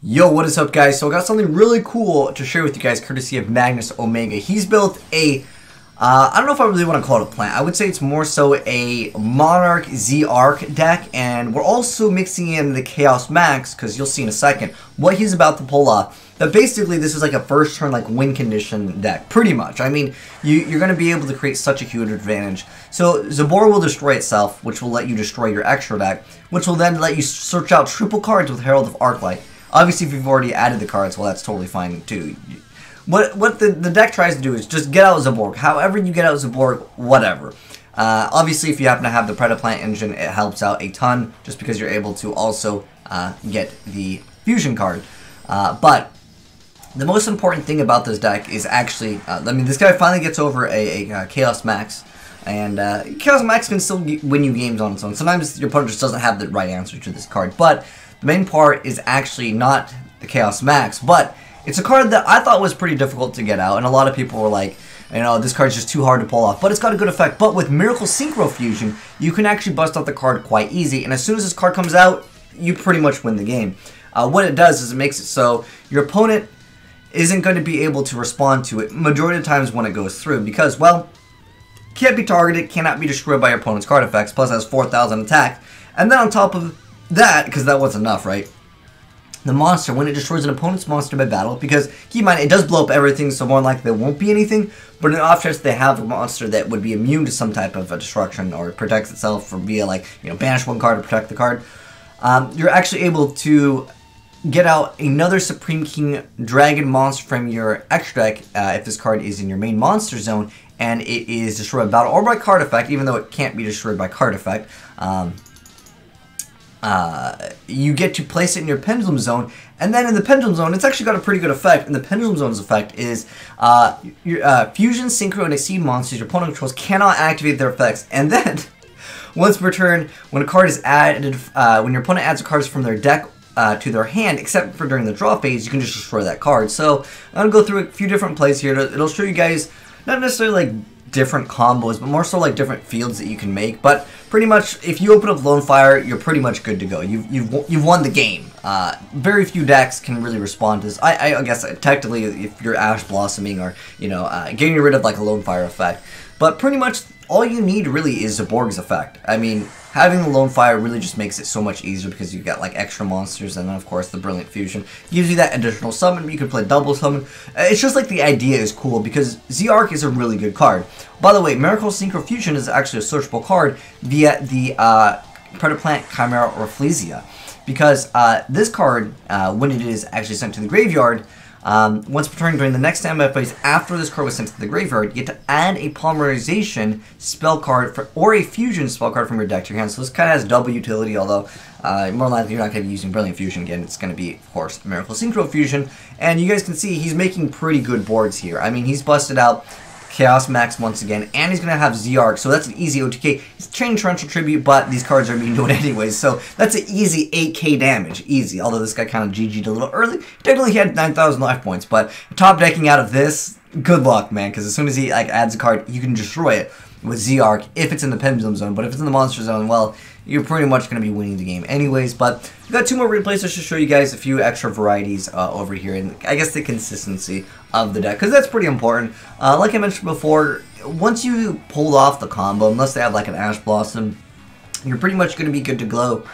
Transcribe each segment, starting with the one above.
Yo, what is up, guys? So I got something really cool to share with you guys courtesy of Magnus Omega. He's built a, I don't know if I really want to call it a plant. I would say it's more so a Monarch Z-Arc deck, and we're also mixing in the Chaos Max, because you'll see in a second what he's about to pull off. But basically, this is like a first turn, like win condition deck, pretty much. I mean, you're going to be able to create such a huge advantage. So Zabor will destroy itself, which will let you destroy your extra deck, which will then let you search out triple cards with Herald of Arclight. Obviously, if you've already added the cards, well, that's totally fine, too. What the deck tries to do is just get out Zaborg. However you get out Zaborg, whatever. Obviously, if you happen to have the Predaplant engine, it helps out a ton, just because you're able to also get the Fusion card. But the most important thing about this deck is actually, I mean, this guy finally gets over a Chaos Max. And Chaos Max can still win you games on its own. Sometimes your opponent just doesn't have the right answer to this card. But the main part is actually not the Chaos Max, but it's a card that I thought was pretty difficult to get out, and a lot of people were like, you know, this card's just too hard to pull off, but it's got a good effect. But with Miracle Synchro Fusion, you can actually bust out the card quite easy, and as soon as this card comes out, you pretty much win the game. What it does is it makes it so your opponent isn't going to be able to respond to it majority of the times when it goes through, because, well, can't be targeted, cannot be destroyed by your opponent's card effects, plus has 4,000 attack, and then on top of that, because that wasn't enough, right? The monster, when it destroys an opponent's monster by battle, because keep in mind, it does blow up everything, so more likely there won't be anything, but in off chance they have a monster that would be immune to some type of destruction, or protects itself for via, like, you know, banish one card to protect the card, you're actually able to get out another Supreme King Dragon monster from your extra deck, if this card is in your main monster zone, and it is destroyed by battle or by card effect, even though it can't be destroyed by card effect. You get to place it in your Pendulum Zone, and then in the Pendulum Zone, it's actually got a pretty good effect, and the Pendulum Zone's effect is your Fusion, Synchro, and Exceed monsters your opponent controls cannot activate their effects, and then, once per turn, when a card is added, when your opponent adds cards from their deck to their hand, except for during the draw phase, you can just destroy that card. So, I'm going to go through a few different plays here. It'll show you guys, not necessarily like different combos, but more so like different fields that you can make. But pretty much, if you open up Lone Fire, you're pretty much good to go. You've won the game. Very few decks can really respond to this. I guess technically, if you're Ash Blossoming or, you know, getting rid of like a Lone Fire effect, but pretty much all you need really is Zaborg's effect. I mean, having the Lone Fire really just makes it so much easier because you've got like extra monsters, and then of course the Brilliant Fusion gives you that additional summon. You can play double summon. It's just like the idea is cool because Z-Arc is a really good card. By the way, Miracle Synchro Fusion is actually a searchable card via the Predaplant Chimera Rafflesia, because this card, when it is actually sent to the graveyard, once per turn during the next standby phase after this card was sent to the graveyard, you get to add a Polymerization spell card or a Fusion spell card from your deck to your hand. So this kind of has double utility, although more likely you're not going to be using Brilliant Fusion again. It's going to be, of course, Miracle Synchro Fusion. And you guys can see he's making pretty good boards here. I mean, he's busted out Chaos Max once again, and he's going to have Z-Arc, so that's an easy OTK. He's Training Torrential Tribute, but these cards are being doing anyways, so that's an easy 8k damage, easy. Although this guy kind of GG'd a little early. Technically he had 9,000 life points, but top decking out of this, good luck, man, because as soon as he like adds a card, you can destroy it with Z-Arc if it's in the Pendulum Zone, but if it's in the Monster Zone, well, you're pretty much going to be winning the game anyways. But we've got two more replays to show you guys a few extra varieties over here, and I guess the consistency of the deck, because that's pretty important. Like I mentioned before, once you pulled off the combo, unless they have like an Ash Blossom, you're pretty much going to be good to go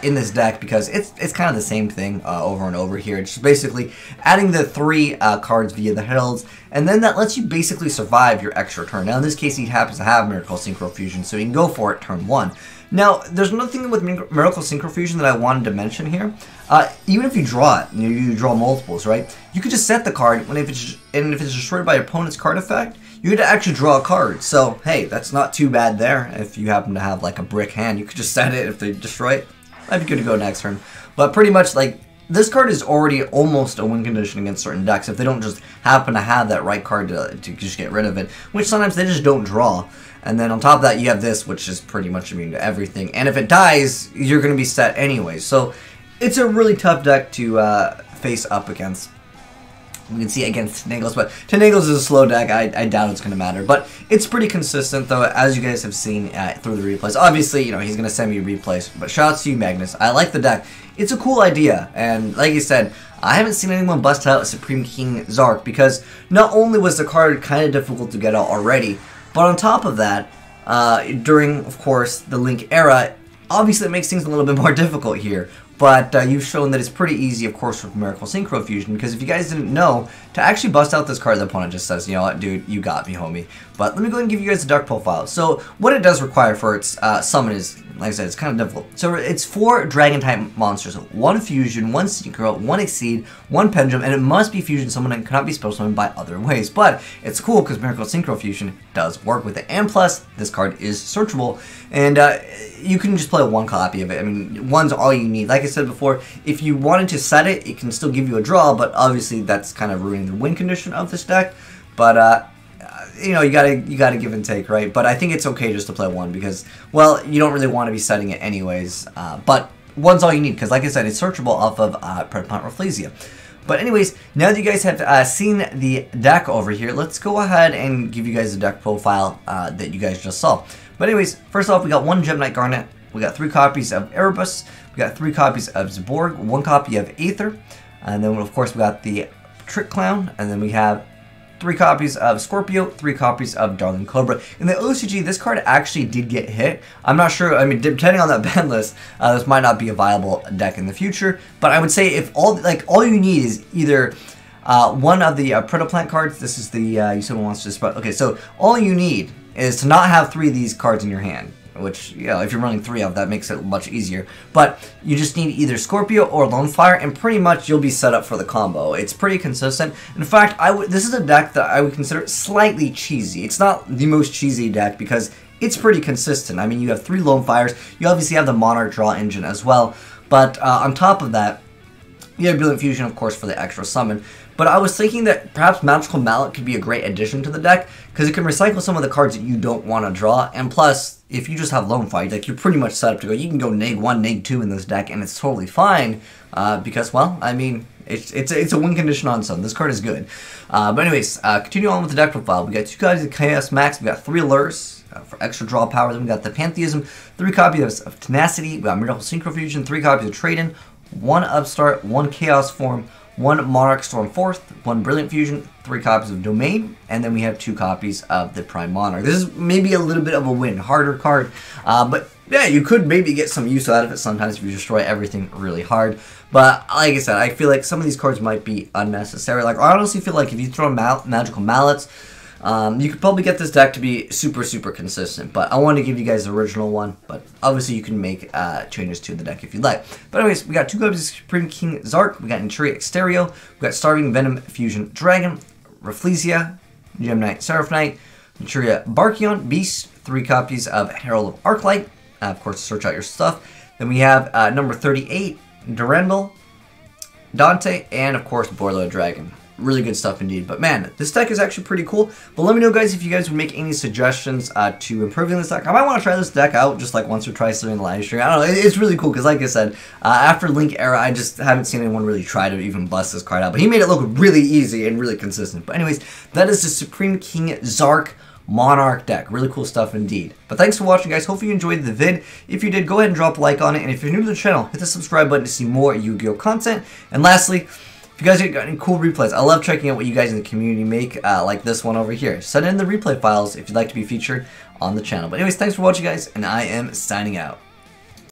in this deck, because it's kind of the same thing over and over here. It's just basically adding the 3 cards via the Heralds, and then that lets you basically survive your extra turn. Now in this case he happens to have Miracle Synchro Fusion, so you can go for it turn 1. Now, there's another thing with Miracle Synchro Fusion that I wanted to mention here. Even if you draw it, you draw multiples, right? You could just set the card, and if it's destroyed by your opponent's card effect, you get to actually draw a card. So, hey, that's not too bad there. If you happen to have like a brick hand, you could just set it. If they destroy it, that'd be good to go next turn. But pretty much, like, this card is already almost a win condition against certain decks if they don't just happen to have that right card to just get rid of it, which sometimes they just don't draw. And then on top of that, you have this, which is pretty much immune to everything. And if it dies, you're going to be set anyway. So it's a really tough deck to face up against. We can see against Tenagels, but Tenagels is a slow deck. I doubt it's going to matter. But it's pretty consistent, though, as you guys have seen through the replays. Obviously, you know, he's going to send me replays. But shout out to you, Magnus. I like the deck. It's a cool idea. And like you said, I haven't seen anyone bust out a Supreme King Zark, because not only was the card kind of difficult to get out already, but on top of that, during, of course, the Link era, obviously it makes things a little bit more difficult here. But you've shown that it's pretty easy, of course, with Miracle Synchro Fusion, because if you guys didn't know, to actually bust out this card, the opponent just says, you know what, dude, you got me, homie. But let me go ahead and give you guys the deck profile. So what it does require for its summon is, like I said, it's kind of difficult. So it's 4 Dragon-type monsters, 1 Fusion, 1 Synchro, 1 Exceed, 1 Pendulum, and it must be Fusion summoned and cannot be spell summoned by other ways. But it's cool because Miracle Synchro Fusion does work with it. And plus, this card is searchable, and you can just play 1 copy of it. I mean, 1's all you need. Like I said before, if you wanted to set it, it can still give you a draw, but obviously that's kind of ruining the win condition of this deck. But you know, you gotta give and take, right? But I think it's okay just to play 1 because, well, you don't really want to be setting it anyways. But 1's all you need because, like I said, it's searchable off of Predaplant Rafflesia. But anyways, now that you guys have seen the deck over here, let's go ahead and give you guys the deck profile that you guys just saw. But anyways, first off, we got 1 Gem Knight Garnet, we got 3 copies of Erebus, we got 3 copies of Zaborg, 1 copy of Aether, and then of course we got the Trick Clown, and then we have 3 copies of Scorpio, 3 copies of Darling Cobra. In the OCG, this card actually did get hit. I'm not sure, I mean, depending on that ban list, this might not be a viable deck in the future, but I would say if all you need is either one of the Predaplant cards, this is the, you someone wants to spell, okay, so all you need is to not have 3 of these cards in your hand, which, you know, if you're running 3 of that makes it much easier. But you just need either Scorpio or Lone Fire, and pretty much you'll be set up for the combo. It's pretty consistent. In fact, this is a deck that I would consider slightly cheesy. It's not the most cheesy deck because it's pretty consistent. I mean, you have 3 Lone Fires. You obviously have the Monarch draw engine as well. But on top of that, you have Brilliant Fusion, of course, for the extra summon. But I was thinking that perhaps Magical Mallet could be a great addition to the deck, because it can recycle some of the cards that you don't want to draw, and plus, if you just have Lone Fire, like, you're pretty much set up to go, you can go neg 1, neg 2 in this deck, and it's totally fine, because, well, I mean, it's a win condition on some. This card is good. But anyways, continue on with the deck profile. We got 2 copies of Chaos Max, we got 3 Allures for extra draw power, then we got the Pantheism, 3 copies of Tenacity, we got Miracle Synchro Fusion, 3 copies of Trade-In, 1 Upstart, 1 Chaos Form, 1 Monarch Storm 4th, 1 Brilliant Fusion, 3 copies of Domain, and then we have 2 copies of the Prime Monarch. This is maybe a little bit of a win, harder card, but yeah, you could maybe get some use out of it sometimes if you destroy everything really hard. But like I said, I feel like some of these cards might be unnecessary. Like, I honestly feel like if you throw Magical Mallets, you could probably get this deck to be super, super consistent, but I wanted to give you guys the original one, but obviously you can make changes to the deck if you'd like. But anyways, we got 2 copies of Supreme King Zark, we got Interior Exterio, we got Starving Venom Fusion Dragon, Rafflesia, Gem Knight Seraph Knight, Interior Barkion Beast, 3 copies of Herald of Arclight, of course, search out your stuff. Then we have number 38, Durandal, Dante, and of course, Boiler Dragon. Really good stuff indeed. But man, this deck is actually pretty cool. But let me know, guys, if you guys would make any suggestions to improving this deck. I might want to try this deck out just like once or twice during the live stream. I don't know. It's really cool because, like I said, after Link era, I just haven't seen anyone really try to even bust this card out. But he made it look really easy and really consistent. But anyways, that is the Supreme King Zark Monarch deck. Really cool stuff indeed. But thanks for watching, guys. Hope you enjoyed the vid. If you did, go ahead and drop a like on it. And if you're new to the channel, hit the subscribe button to see more Yu-Gi-Oh content. And lastly, if you guys got any cool replays, I love checking out what you guys in the community make, like this one over here. Send in the replay files if you'd like to be featured on the channel. But anyways, thanks for watching, guys, and I am signing out.